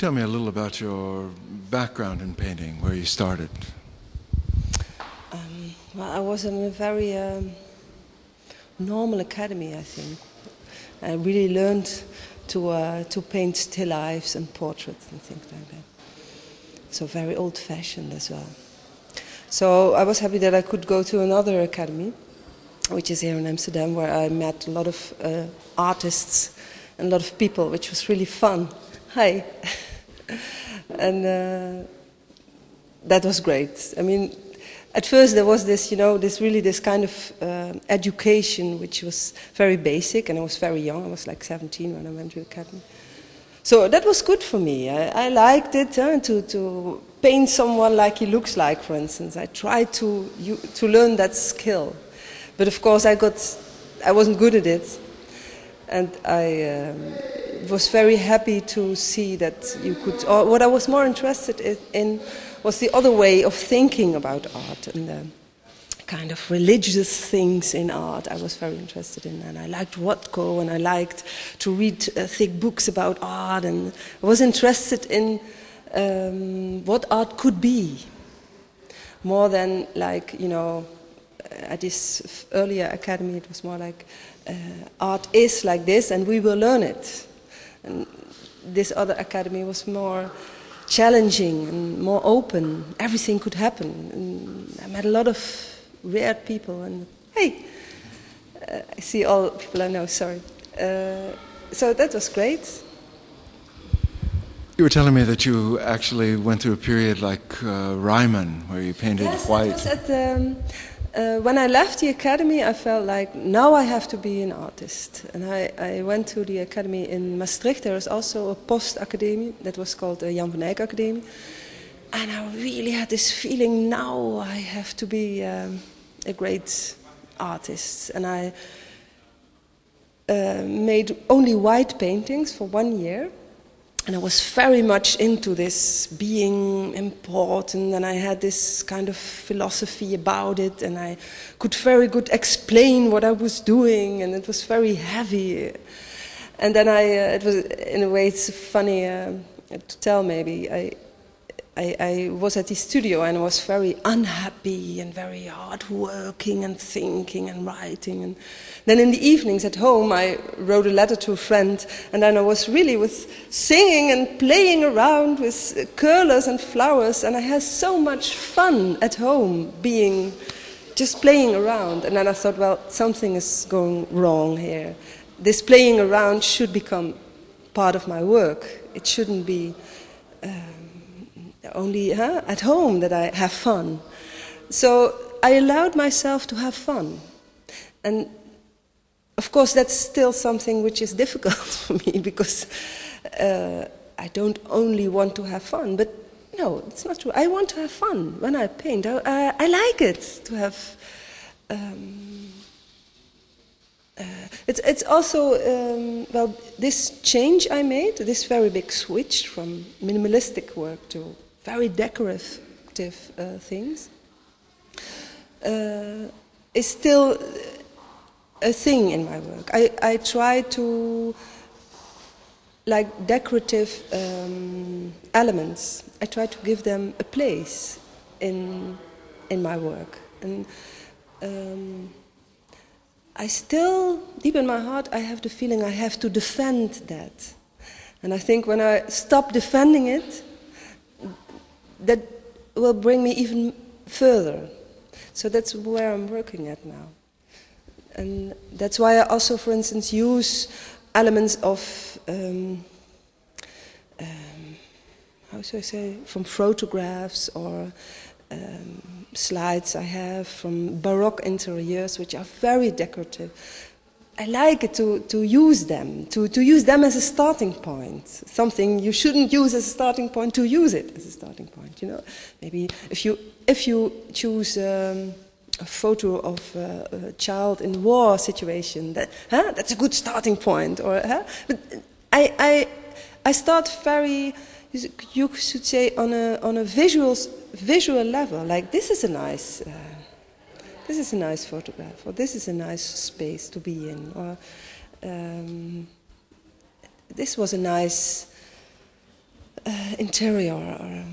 tell me a little about your background in painting, where you started? Well, I was in a very normal academy, I think. I really learned to paint still lifes and portraits and things like that. So very old-fashioned as well. So I was happy that I could go to another academy, which is here in Amsterdam, where I met a lot of artists and a lot of people, which was really fun. Hi. And that was great. I mean, at first there was this, this kind of education which was very basic, and I was very young. I was like 17 when I went to the academy. So that was good for me. I liked it to paint someone like he looks like, for instance. I tried to learn that skill, but of course I wasn't good at it, and I was very happy to see that you could. Or what I was more interested in was the other way of thinking about art and the kind of religious things in art I was very interested in. And I liked Rothko, and I liked to read thick books about art, and I was interested in what art could be, more than like, at this earlier academy it was more like art is like this and we will learn it. And this other academy was more challenging and more open. Everything could happen. And I met a lot of weird people. And hey, I see all people I know. Sorry. So that was great. You were telling me that you actually went through a period like Ryman, where you painted white. Yes, that was at when I left the academy, I felt like now I have to be an artist. And I went to the academy in Maastricht. There was also a post-academy that was called the Jan van Eyck Academy. And I really had this feeling, now I have to be a great artist. And I made only white paintings for 1 year. And I was very much into this being important, and I had this kind of philosophy about it, and I could very good explain what I was doing, and it was very heavy. And then it was, in a way, it's funny to tell maybe, I was at the studio and I was very unhappy and very hard working and thinking and writing. And then in the evenings at home I wrote a letter to a friend, and then I was really singing and playing around with curlers and flowers, and I had so much fun at home just playing around. And then I thought, well, something is going wrong here. This playing around should become part of my work. It shouldn't be only at home that I have fun. So I allowed myself to have fun. And of course that's still something which is difficult for me, because I don't only want to have fun, but no, it's not true. I want to have fun when I paint. I like it to have... It's also, well, this change I made, this very big switch from minimalistic work to very decorative things, is still a thing in my work. I try to, like decorative elements, I try to give them a place in my work. And I still, deep in my heart, I have the feeling I have to defend that. And I think when I stop defending it, that will bring me even further. So that's where I'm working at now. And that's why I also, for instance, use elements of, how should I say, from photographs or slides I have from Baroque interiors, which are very decorative. I like it to use them, to use them as a starting point. Something you shouldn't use as a starting point, to use it as a starting point. Maybe if you choose a photo of a child in a war situation, that's a good starting point. But I start very, you should say, on a visual level. Like this is a nice. This is a nice photograph, or this is a nice space to be in, or this was a nice interior,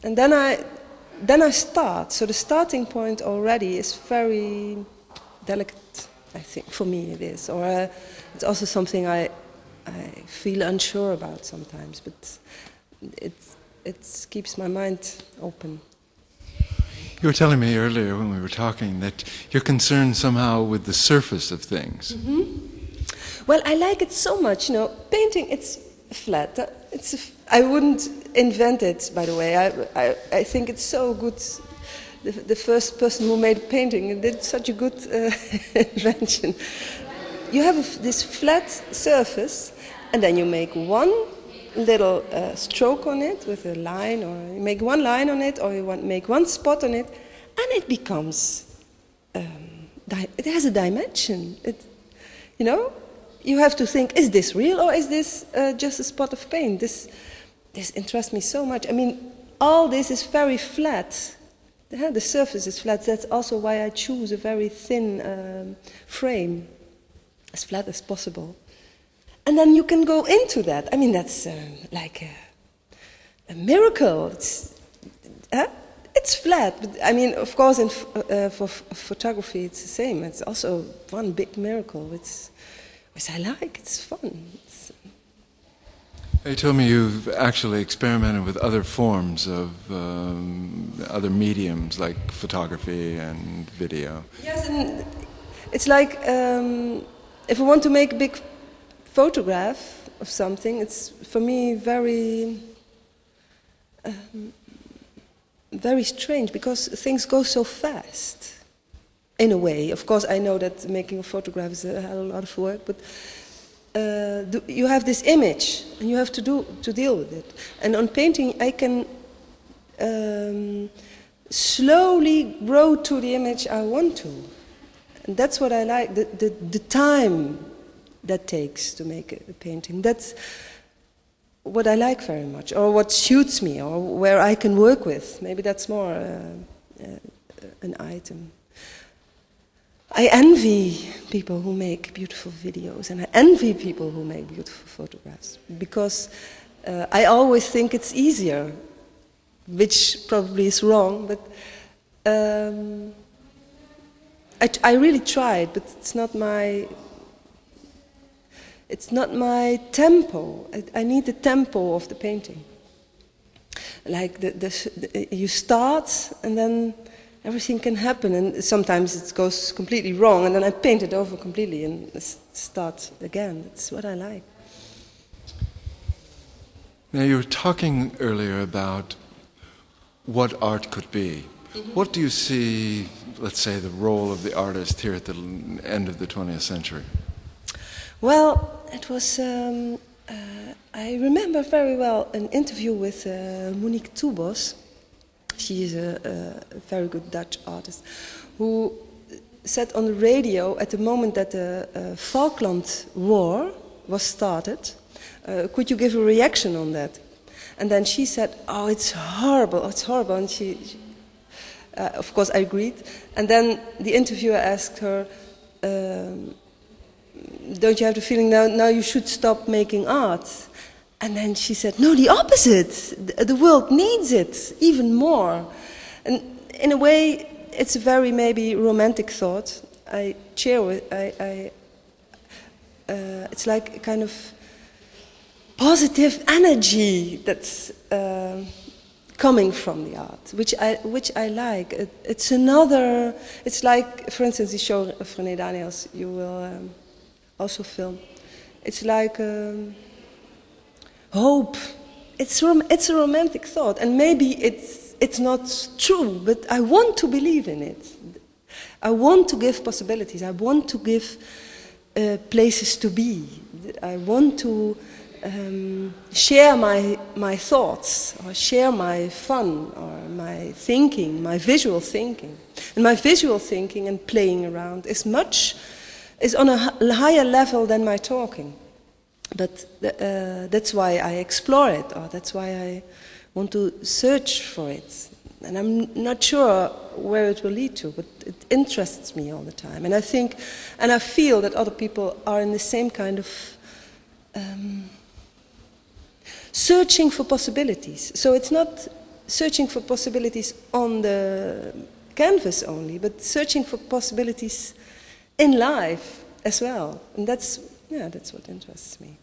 and then I start. So the starting point already is very delicate, I think, for me it is. Or it's also something I feel unsure about sometimes, but it keeps my mind open. You were telling me earlier when we were talking that you're concerned somehow with the surface of things. Mm-hmm. Well, I like it so much. Painting, it's flat. I wouldn't invent it, by the way. I think it's so good. The first person who made painting did such a good invention. You have this flat surface, and then you make one little stroke on it with a line, or you make one line on it, or you make one spot on it, and it becomes. It has a dimension. You have to think: is this real, or is this just a spot of paint? This interests me so much. I mean, all this is very flat. The surface is flat. That's also why I choose a very thin frame, as flat as possible. And then you can go into that. I mean, that's like a miracle. It's flat. But, I mean, of course, for photography, it's the same. It's also one big miracle, which I like. It's fun. You told me you've actually experimented with other forms of other mediums, like photography and video. Yes, and it's like if I want to make a big photograph of something, it's for me very strange because things go so fast. In a way, of course, I know that making a photograph is a hell of a lot of work, but you have this image and you have to deal with it. And on painting, I can slowly grow to the image I want to, and that's what I like. The time that takes to make a painting. That's what I like very much, or what suits me, or where I can work with. Maybe that's more an item. I envy people who make beautiful videos, and I envy people who make beautiful photographs, because I always think it's easier, which probably is wrong, but I really tried, but it's not my tempo. I need the tempo of the painting. Like you start, and then everything can happen, and sometimes it goes completely wrong, and then I paint it over completely and start again. That's what I like. Now, you were talking earlier about what art could be. Mm-hmm. What do you see, let's say, the role of the artist here at the end of the 20th century? Well, it was, I remember very well an interview with Monique Toebos. She is a very good Dutch artist, who said on the radio at the moment that the Falkland War was started, could you give a reaction on that? And then she said, oh, it's horrible, and she of course I agreed. And then the interviewer asked her, don't you have the feeling now you should stop making art? And then she said, no, the opposite. The world needs it even more. And in a way, it's a very maybe romantic thought. I share with, it's like a kind of positive energy that's coming from the art, which I like. It's another, it's like, for instance, the show of René Daniels, you will also film. It's like hope. It's a romantic thought, and maybe it's not true, but I want to believe in it. I want to give possibilities. I want to give places to be. I want to share my thoughts, or share my fun, or my thinking, my visual thinking. And my visual thinking and playing around is on a higher level than my talking. But that's why I explore it, or that's why I want to search for it. And I'm not sure where it will lead to, but it interests me all the time. And I think, and I feel that other people are in the same kind of searching for possibilities. So it's not searching for possibilities on the canvas only, but searching for possibilities in life as well. And that's what interests me.